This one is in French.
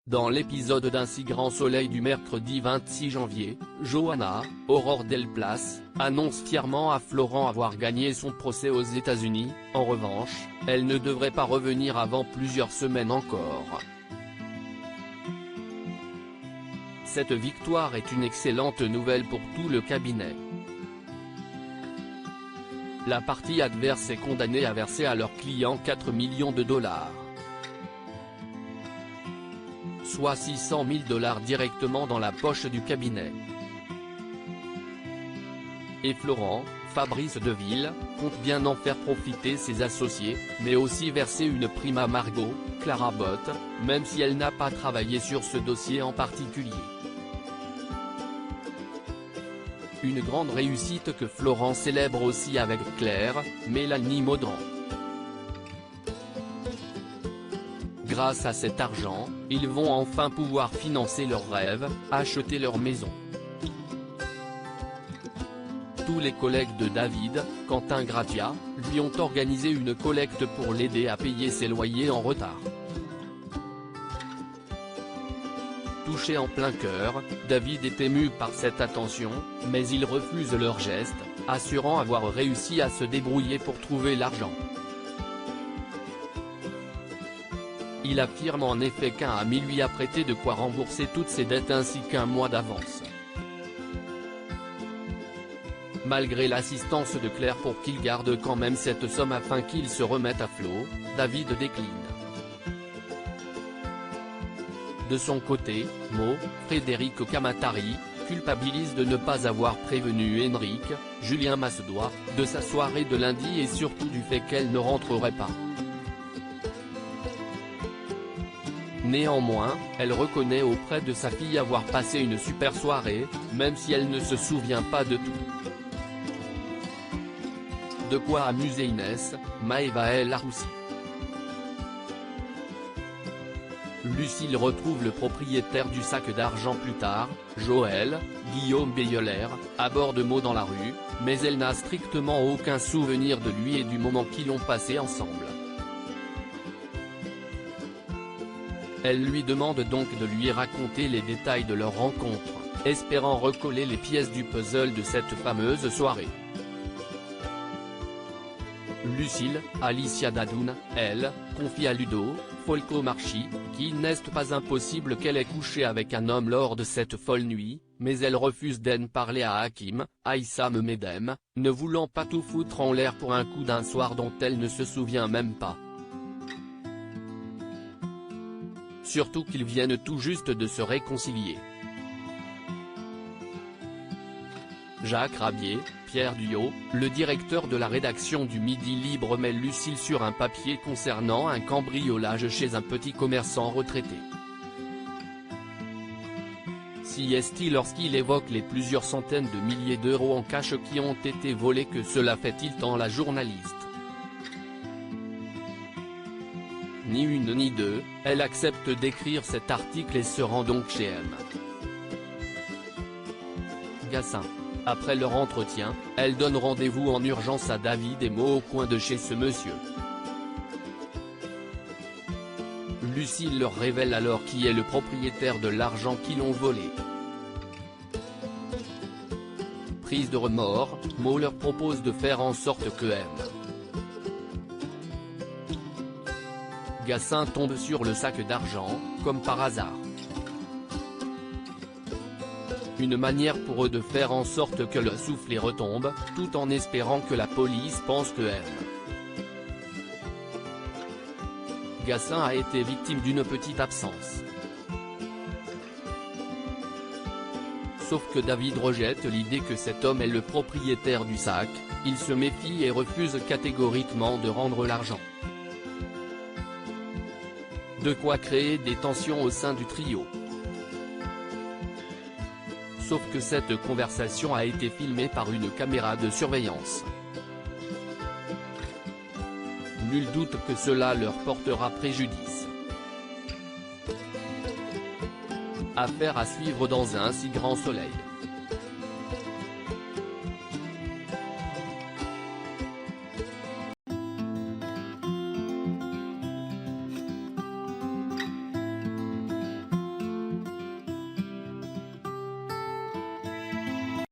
Dans l'épisode d'Un si grand soleil du mercredi 26 janvier, Johanna, Aurore Delplace, annonce fièrement à Florent avoir gagné son procès aux États-Unis. En revanche, elle ne devrait pas revenir avant plusieurs semaines encore. Cette victoire est une excellente nouvelle pour tout le cabinet. La partie adverse est condamnée à verser à leurs clients 4 millions de dollars. Soit 600 000 dollars directement dans la poche du cabinet. Et Florent, Fabrice Deville, compte bien en faire profiter ses associés, mais aussi verser une prime à Margot, Clara Botte, même si elle n'a pas travaillé sur ce dossier en particulier. Une grande réussite que Florent célèbre aussi avec Claire, Mélanie Maudran. Grâce à cet argent, ils vont enfin pouvoir financer leurs rêves, acheter leur maison. Tous les collègues de David, Quentin Gratia, lui ont organisé une collecte pour l'aider à payer ses loyers en retard. Touché en plein cœur, David est ému par cette attention, mais il refuse leur geste, assurant avoir réussi à se débrouiller pour trouver l'argent. Il affirme en effet qu'un ami lui a prêté de quoi rembourser toutes ses dettes ainsi qu'un mois d'avance. Malgré l'assistance de Claire pour qu'il garde quand même cette somme afin qu'il se remette à flot, David décline. De son côté, Frédéric Kamatari, culpabilise de ne pas avoir prévenu Henrik, Julien Massedois, de sa soirée de lundi et surtout du fait qu'elle ne rentrerait pas. Néanmoins, elle reconnaît auprès de sa fille avoir passé une super soirée, même si elle ne se souvient pas de tout. De quoi amuser Inès, Maëva El Aroussi. Lucille retrouve le propriétaire du sac d'argent plus tard, Joël, Guillaume Beyeler, à bord de Maud dans la rue, mais elle n'a strictement aucun souvenir de lui et du moment qu'ils ont passé ensemble. Elle lui demande donc de lui raconter les détails de leur rencontre, espérant recoller les pièces du puzzle de cette fameuse soirée. Lucille, Alicia Dadoun, elle, confie à Ludo, Folco Marchi, qu'il n'est pas impossible qu'elle ait couché avec un homme lors de cette folle nuit, mais elle refuse d'en parler à Hakim, Aïssam Medem, ne voulant pas tout foutre en l'air pour un coup d'un soir dont elle ne se souvient même pas. Surtout qu'ils viennent tout juste de se réconcilier. Jacques Rabier, Pierre Duyot, le directeur de la rédaction du Midi Libre met Lucille sur un papier concernant un cambriolage chez un petit commerçant retraité. Si est-il lorsqu'il évoque les plusieurs centaines de milliers d'euros en cash qui ont été volés que cela fait-il tant la journaliste. Ni une ni deux, elle accepte d'écrire cet article et se rend donc chez M. Gassin. Après leur entretien, elle donne rendez-vous en urgence à David et Mo au coin de chez ce monsieur. Lucille leur révèle alors qui est le propriétaire de l'argent qu'ils ont volé. Prise de remords, Mo leur propose de faire en sorte que M. Gassin tombe sur le sac d'argent, comme par hasard. Une manière pour eux de faire en sorte que le soufflet retombe, tout en espérant que la police pense que M. Gassin a été victime d'une petite absence. Sauf que David rejette l'idée que cet homme est le propriétaire du sac, il se méfie et refuse catégoriquement de rendre l'argent. De quoi créer des tensions au sein du trio. Sauf que cette conversation a été filmée par une caméra de surveillance. Nul doute que cela leur portera préjudice. Affaire à suivre dans Un si grand soleil.